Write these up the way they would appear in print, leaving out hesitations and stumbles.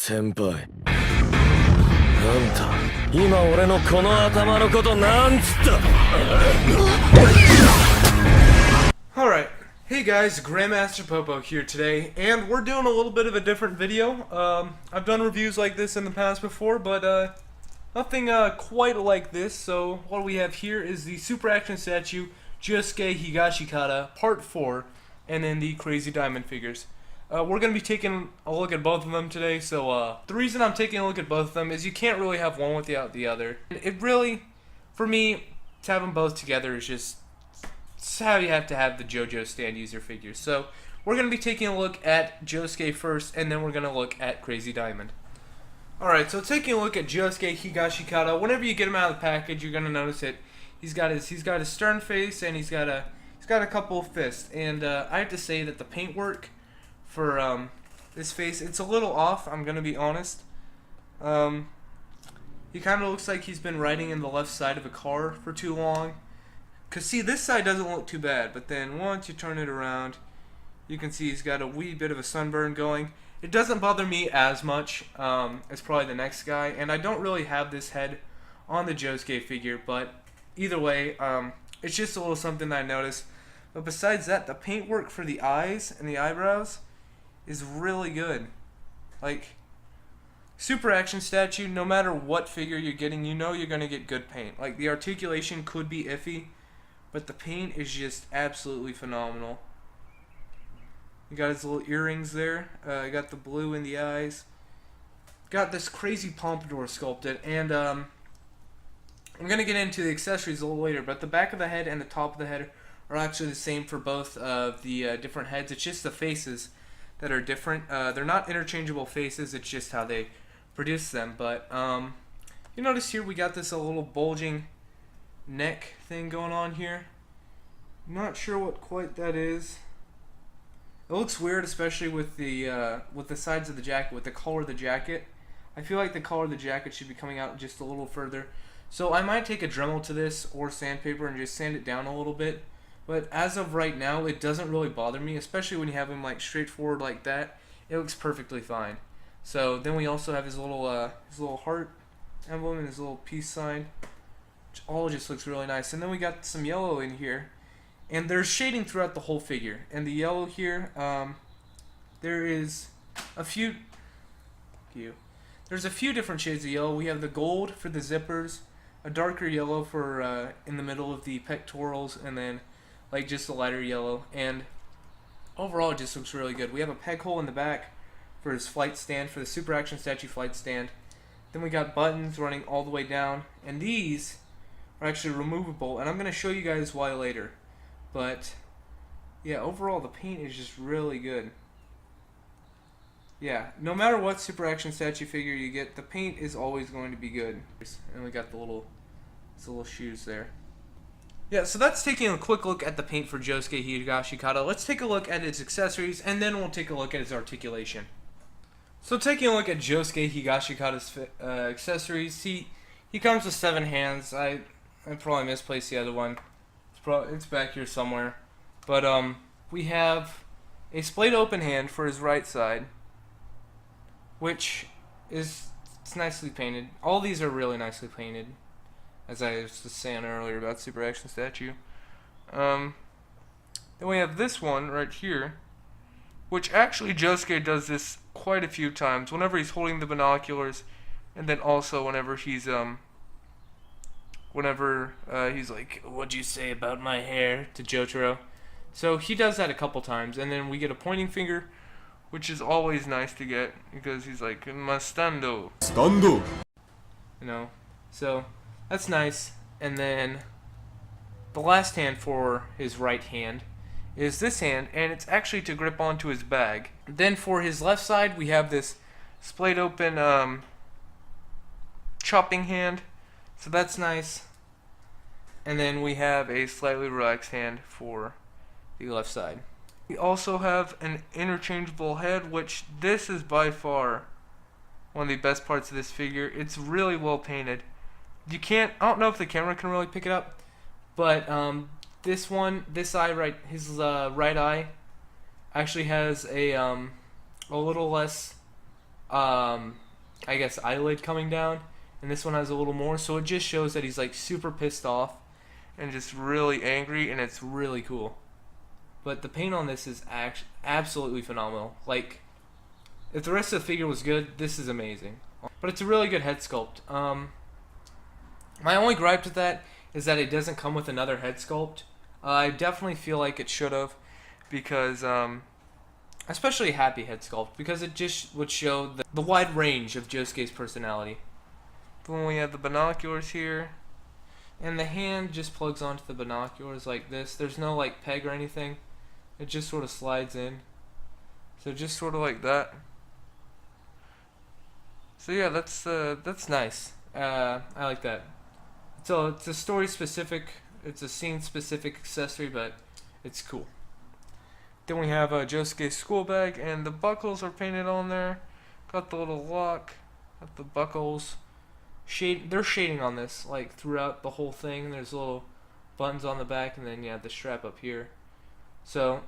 先輩。あんた、今俺のこの頭のことなんつった？ Alright, hey guys, Grandmaster Popo here today, and we're doing a little bit of a different video. I've done reviews like this in the past before, but nothing quite like this. So what we have here is the Super Action Statue Josuke Higashikata Part 4, and then the Crazy Diamond figures. We're going to be taking a look at both of them today, so the reason I'm taking a look at both of them is you can't really have one without the other. It really, for me, to have them both together is just how you have to have the JoJo stand user figures. So we're going to be taking a look at Josuke first, and then we're going to look at Crazy Diamond. Alright, so taking a look at Josuke Higashikata, whenever you get him out of the package, you're going to notice it. He's got his stern face, and he's got a couple of fists. And I have to say that the paintwork for this face, it's a little off, I'm going to be honest. He kind of looks like he's been riding in the left side of a car for too long. Because see, this side doesn't look too bad, but then once you turn it around, you can see he's got a wee bit of a sunburn going. It doesn't bother me as much as probably the next guy, and I don't really have this head on the Josuke figure, but either way, it's just a little something that I noticed. But besides that, the paintwork for the eyes and the eyebrows is really good. Like, Super Action Statue, no matter what figure you're getting, you know you're going to get good paint. Like, the articulation could be iffy, but the paint is just absolutely phenomenal. You got his little earrings there. You got the blue in the eyes. Got this crazy pompadour sculpted, and I'm going to get into the accessories a little later, but the back of the head and the top of the head are actually the same for both of the different heads. It's just the faces that are different. They're not interchangeable faces, it's just how they produce them. But you notice here we got this little bulging neck thing going on here. Not sure what quite that is. It looks weird, especially with the sides of the jacket, with the collar of the jacket. I feel like the collar of the jacket should be coming out just a little further. So I might take a Dremel to this or sandpaper and just sand it down a little bit. But as of right now, it doesn't really bother me, especially when you have him like straightforward like that. It looks perfectly fine. So then we also have his little heart emblem and his little peace sign, which all just looks really nice. And then we got some yellow in here, and there's shading throughout the whole figure. And the yellow here, there is a few. There's a few different shades of yellow. We have the gold for the zippers, a darker yellow for in the middle of the pectorals, and then like just a lighter yellow. And overall it just looks really good. We have a peg hole in the back for his flight stand, for the Super Action Statue flight stand. Then we got buttons running all the way down, and these are actually removable, and I'm going to show you guys why later. But yeah, overall the paint is just really good. Yeah, no matter what Super Action Statue figure you get, the paint is always going to be good. And we got the little shoes there. Yeah, so that's taking a quick look at the paint for Josuke Higashikata. Let's take a look at his accessories, and then we'll take a look at his articulation. So taking a look at Josuke Higashikata's accessories, he comes with 7 hands. I probably misplaced the other one. It's back here somewhere. But we have a splayed open hand for his right side, which it's nicely painted. All these are really nicely painted, as I was just saying earlier about Super Action Statue. Then we have this one right here, which actually Josuke does this quite a few times. Whenever he's holding the binoculars, and then also whenever he's like, "What'd you say about my hair?" to Jotaro. So he does that a couple times, and then we get a pointing finger, which is always nice to get because he's like, "Mastando." Stando. You know, so that's nice. And then the last hand for his right hand is this hand, and it's actually to grip onto his bag. Then for his left side, we have this splayed open chopping hand, so that's nice. And then we have a slightly relaxed hand for the left side. We also have an interchangeable head, which this is by far one of the best parts of this figure. It's really well painted. I don't know if the camera can really pick it up, but this eye right, his right eye actually has a little less I guess eyelid coming down, and this one has a little more, so it just shows that he's like super pissed off and just really angry, and it's really cool. But the paint on this is absolutely phenomenal. Like, if the rest of the figure was good, this is amazing. But it's a really good head sculpt. My only gripe with that is that it doesn't come with another head sculpt. I definitely feel like it should have, because especially a happy head sculpt, because it just would show the wide range of Josuke's personality. Then we have the binoculars here, and the hand just plugs onto the binoculars like this. There's no like peg or anything. It just sort of slides in. So just sort of like that. So yeah, that's nice. I like that. So it's a story specific, it's a scene specific accessory, but it's cool. Then we have a Josuke School Bag, and the buckles are painted on there. Got the little lock, got the buckles. They're shading on this like throughout the whole thing. There's little buttons on the back, and then you have the strap up here. So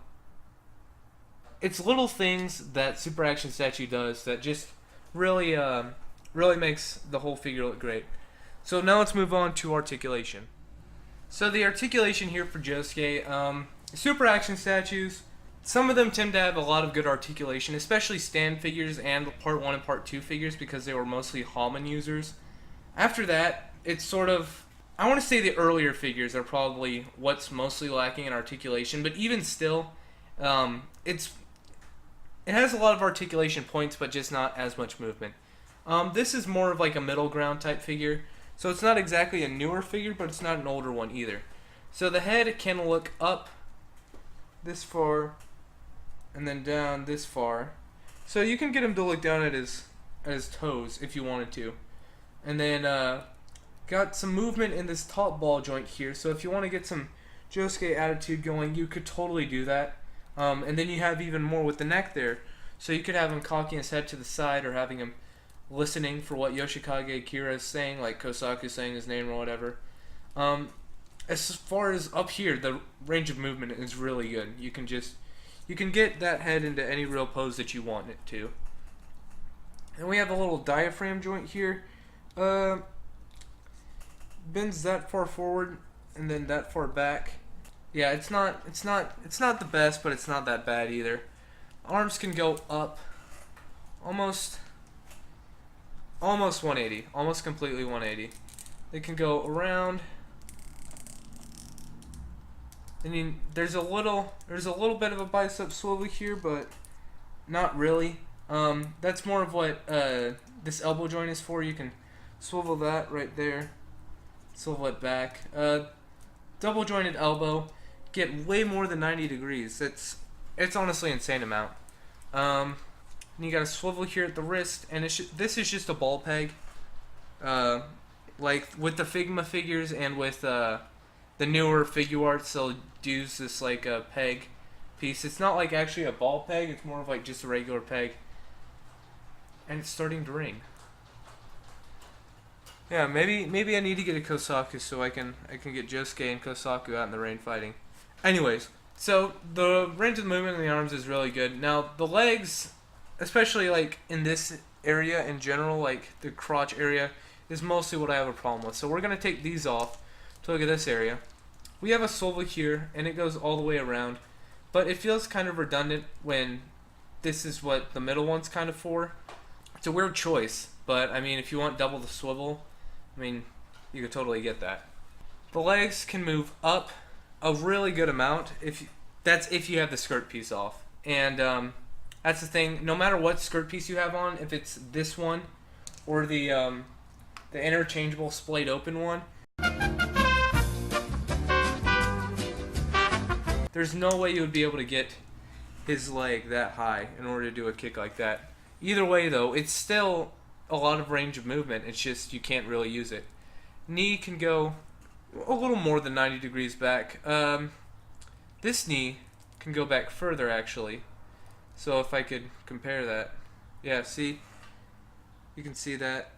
it's little things that Super Action Statue does that just really makes the whole figure look great. So now let's move on to articulation. So the articulation here for Josuke, Super Action Statues, some of them tend to have a lot of good articulation, especially stand figures and Part 1 and Part 2 figures, because they were mostly Haman users. After that, it's sort of, I want to say the earlier figures are probably what's mostly lacking in articulation, but even still, it has a lot of articulation points, but just not as much movement. This is more of like a middle ground type figure, so it's not exactly a newer figure, but it's not an older one either. So the head can look up this far, and then down this far. So you can get him to look down at his toes if you wanted to. And then got some movement in this top ball joint here, so if you want to get some Josuke attitude going, you could totally do that. And then you have even more with the neck there, so you could have him cocking his head to the side, or having him listening for what Yoshikage Kira is saying, like Kosaku saying his name or whatever. As far as up here, the range of movement is really good. You can get that head into any real pose that you want it to. And we have a little diaphragm joint here. Bends that far forward and then that far back. Yeah, it's not the best, but it's not that bad either. Arms can go up almost 180, almost completely 180. They can go around. I mean, there's a little bit of a bicep swivel here, but not really. That's more of what this elbow joint is for. You can swivel that right there, swivel it back. Double jointed elbow, get way more than 90 degrees. It's honestly an insane amount. And you got a swivel here at the wrist, and this is just a ball peg. Like with the Figma figures and with the newer Figuarts, they'll use this like a peg piece. It's not like actually a ball peg, it's more of like just a regular peg. And it's starting to ring. Yeah, maybe I need to get a Kosaku so I can get Josuke and Kosaku out in the rain fighting. Anyways, so the range of movement in the arms is really good. Now the legs, especially like in this area in general, like the crotch area, is mostly what I have a problem with. So we're gonna take these off to look at this area. We have a swivel here, and it goes all the way around, but it feels kind of redundant when this is what the middle one's kind of for. It's a weird choice, but I mean, if you want double the swivel, I mean, you could totally get that. The legs can move up a really good amount if you have the skirt piece off, and that's the thing. No matter what skirt piece you have on, if it's this one or the interchangeable splayed open one, there's no way you would be able to get his leg that high in order to do a kick like that. Either way, though, it's still a lot of range of movement. It's just you can't really use it. Knee can go a little more than 90 degrees back. This knee can go back further, actually. So if I could compare that. Yeah, see? You can see that.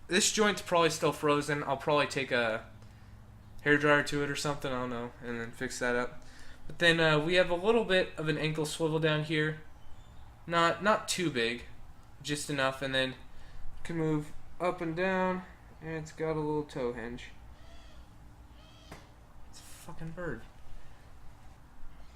This joint's probably still frozen. I'll probably take a hairdryer to it or something, I don't know, and then fix that up. But then we have a little bit of an ankle swivel down here. Not too big, just enough, and then you can move up and down, and it's got a little toe hinge. It's a fucking bird.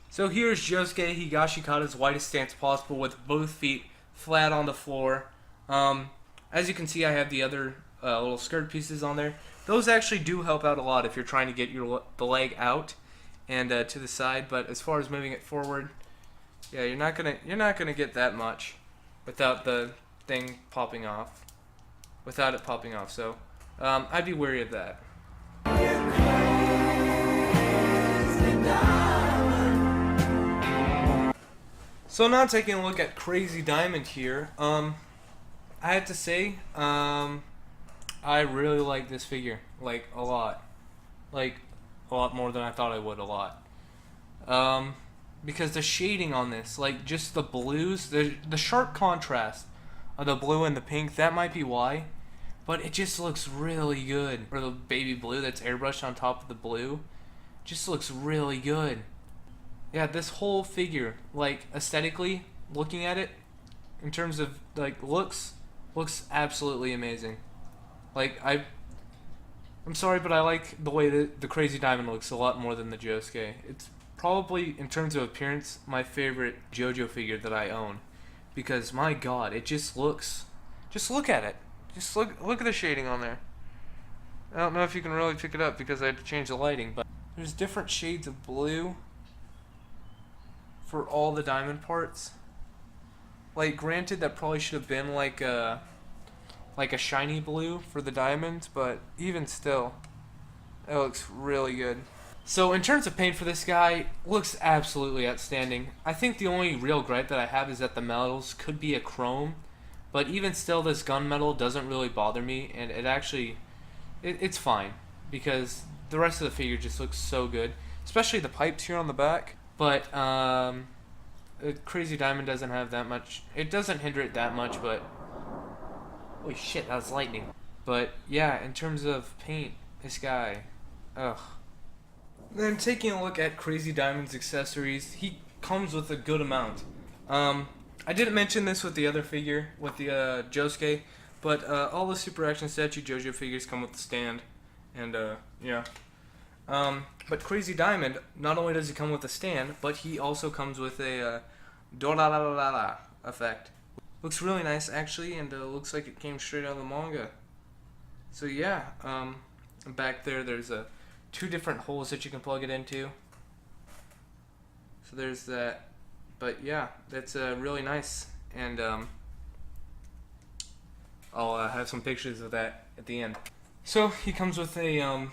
So here's Josuke Higashikata's widest stance possible with both feet flat on the floor. As you can see, I have the other little skirt pieces on there. Those actually do help out a lot if you're trying to get the leg out and to the side. But as far as moving it forward, yeah, you're not gonna get that much without the thing popping off. Without it popping off, so I'd be wary of that. So now taking a look at Crazy Diamond here, I have to say, I really like this figure, like a lot more than I thought I would, a lot. Because the shading on this, like just the blues, the sharp contrast of the blue and the pink, that might be why, but it just looks really good. Or the baby blue that's airbrushed on top of the blue, just looks really good. Yeah, this whole figure, like aesthetically, looking at it, in terms of like looks absolutely amazing. Like I'm sorry, but I like the way that the Crazy Diamond looks a lot more than the Josuke. It's probably, in terms of appearance, my favorite JoJo figure that I own, because my God, it just looks. Just look at it. Just look at the shading on there. I don't know if you can really pick it up because I had to change the lighting, but there's different shades of blue for all the diamond parts. Like, granted, that probably should have been like a shiny blue for the diamonds, but even still, it looks really good. So in terms of paint for this guy, looks absolutely outstanding. I think the only real gripe that I have is that the metals could be a chrome, but even still, this gunmetal doesn't really bother me, and it actually, it's fine, because the rest of the figure just looks so good, especially the pipes here on the back. But Crazy Diamond doesn't have that much. It doesn't hinder it that much, but holy shit, that was lightning. But yeah, in terms of paint, this guy, ugh. Then taking a look at Crazy Diamond's accessories, he comes with a good amount. I didn't mention this with the other figure, with the Josuke, but all the Super Action Statue JoJo figures come with the stand, and yeah. But Crazy Diamond, not only does he come with a stand, but he also comes with a do-la-la-la-la effect. Looks really nice, actually, and looks like it came straight out of the manga. So yeah, back there's two different holes that you can plug it into. So there's that. But yeah, that's really nice, and I'll have some pictures of that at the end. So he comes with a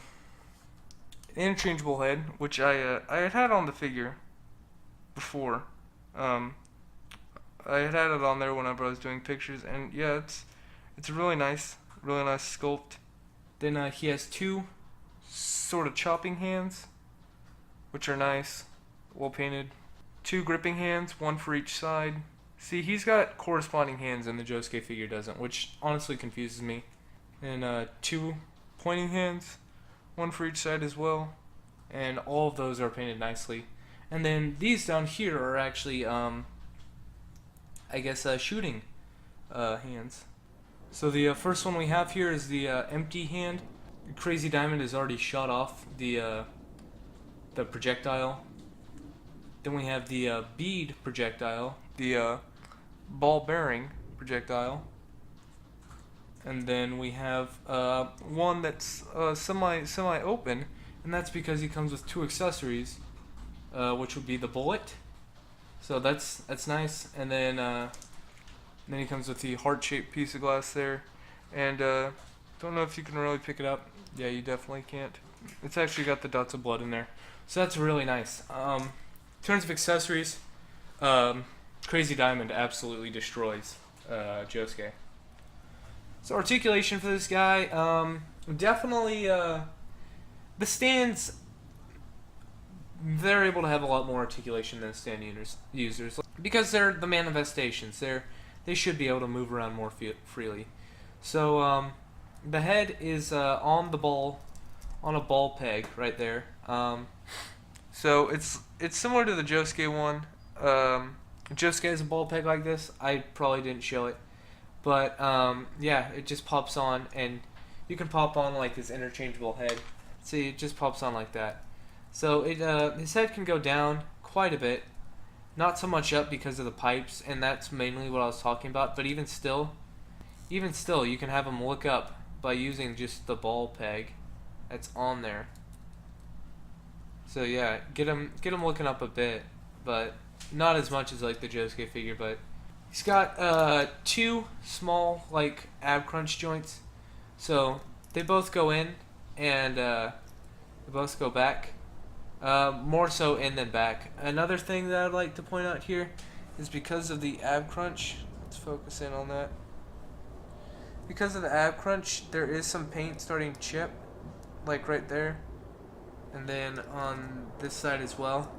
interchangeable head, which I had on the figure before. I had it on there whenever I was doing pictures, and yeah, it's a really nice sculpt. Then he has two sort of chopping hands, which are nice, well painted. Two gripping hands, one for each side. See, he's got corresponding hands and the Josuke figure doesn't, which honestly confuses me. And two pointing hands, one for each side as well. And all of those are painted nicely. And then these down here are actually, I guess, shooting hands. So the first one we have here is the empty hand. Crazy Diamond has already shot off the projectile. Then we have the bead projectile, the ball bearing projectile, and then we have one that's semi open, and that's because he comes with two accessories, which would be the bullet. So that's nice, and then he comes with the heart-shaped piece of glass there, and don't know if you can really pick it up. Yeah, you definitely can't. It's actually got the dots of blood in there, so that's really nice. In terms of accessories, Crazy Diamond absolutely destroys Josuke. So articulation for this guy, definitely the stands, they're able to have a lot more articulation than stand users because they're the manifestations. They should be able to move around more freely. So the head is on the ball, on a ball peg right there. So it's similar to the Josuke one. Josuke has a ball peg like this. I probably didn't show it, But yeah, it just pops on, and you can pop on like his interchangeable head. See, it just pops on like that. So it his head can go down quite a bit, not so much up because of the pipes, and that's mainly what I was talking about. But even still, you can have him look up by using just the ball peg that's on there. So yeah, get him looking up a bit, but not as much as like the Josuke figure. But he's got 2 small like ab crunch joints, so they both go in and they both go back. More so in than back. Another thing that I'd like to point out here is because of the ab crunch. Let's focus in on that. Because of the ab crunch, there is some paint starting to chip, like right there, and then on this side as well.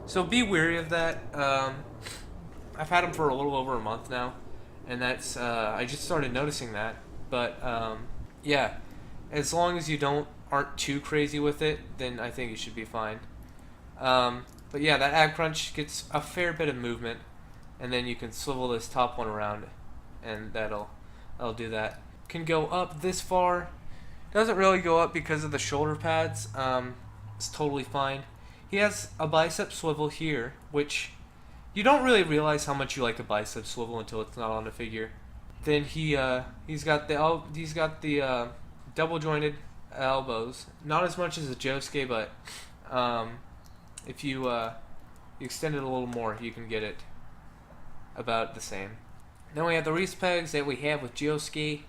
So be wary of that. I've had them for a little over a month now, and that's I just started noticing that. But yeah, as long as you aren't too crazy with it, then I think you should be fine. But yeah, that ab crunch gets a fair bit of movement, and then you can swivel this top one around, and that'll do that. Can go up this far. Doesn't really go up because of the shoulder pads. It's totally fine. He has a bicep swivel here, which you don't really realize how much you like a bicep swivel until it's not on the figure. Then he's got the double jointed elbows. Not as much as a Josuke, but if you extend it a little more, you can get it about the same. Then we have the wrist pegs that we have with Josuke.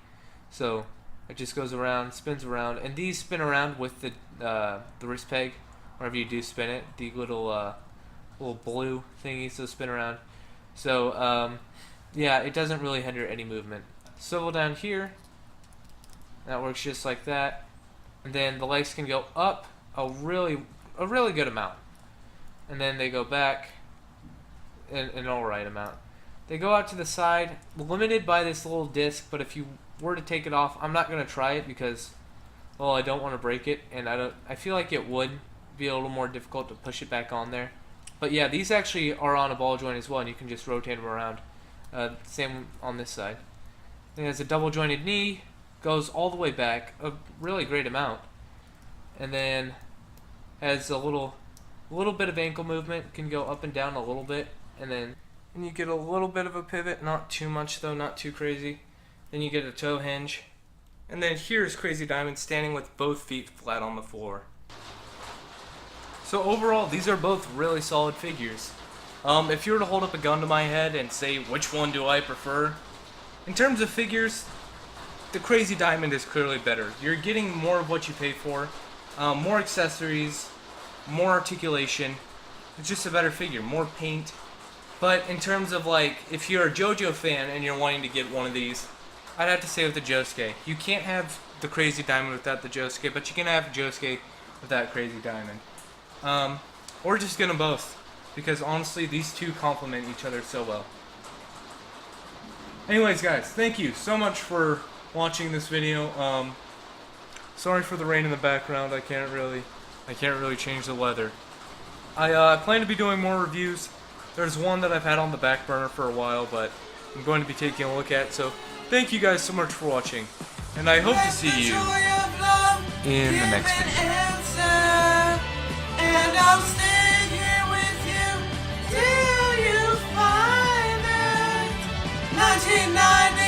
So it just goes around, spins around, and these spin around with the wrist peg. Whenever you do spin it, the little blue thingies will spin around. So yeah, it doesn't really hinder any movement. Swivel down here. That works just like that. And then the legs can go up a really good amount, and then they go back an alright amount. They go out to the side, limited by this little disc, but if you were to take it off, I'm not going to try it because, well, I don't want to break it, and I feel like it would be a little more difficult to push it back on there. But yeah, these actually are on a ball joint as well, and you can just rotate them around. Same on this side. It has a double jointed knee, goes all the way back, a really great amount, and then has a little bit of ankle movement, can go up and down a little bit, and then you get a little bit of a pivot, not too much though, not too crazy. Then you get a toe hinge, and then here's Crazy Diamond standing with both feet flat on the floor. So overall, these are both really solid figures. If you were to hold up a gun to my head and say which one do I prefer, in terms of figures, the Crazy Diamond is clearly better. You're getting more of what you pay for, more accessories, more articulation. It's just a better figure, more paint. But in terms of like, if you're a JoJo fan and you're wanting to get one of these, I'd have to say with the Josuke. You can't have the Crazy Diamond without the Josuke, but you can have Josuke without Crazy Diamond. Or just get them both, because honestly, these two complement each other so well. Anyways, guys, thank you so much for watching this video. Sorry for the rain in the background. I can't really change the weather. I plan to be doing more reviews. There's one that I've had on the back burner for a while, but I'm going to be taking a look at. So thank you guys so much for watching, and I hope to see you in the next video. And I'll stay here with you till you find it. 1990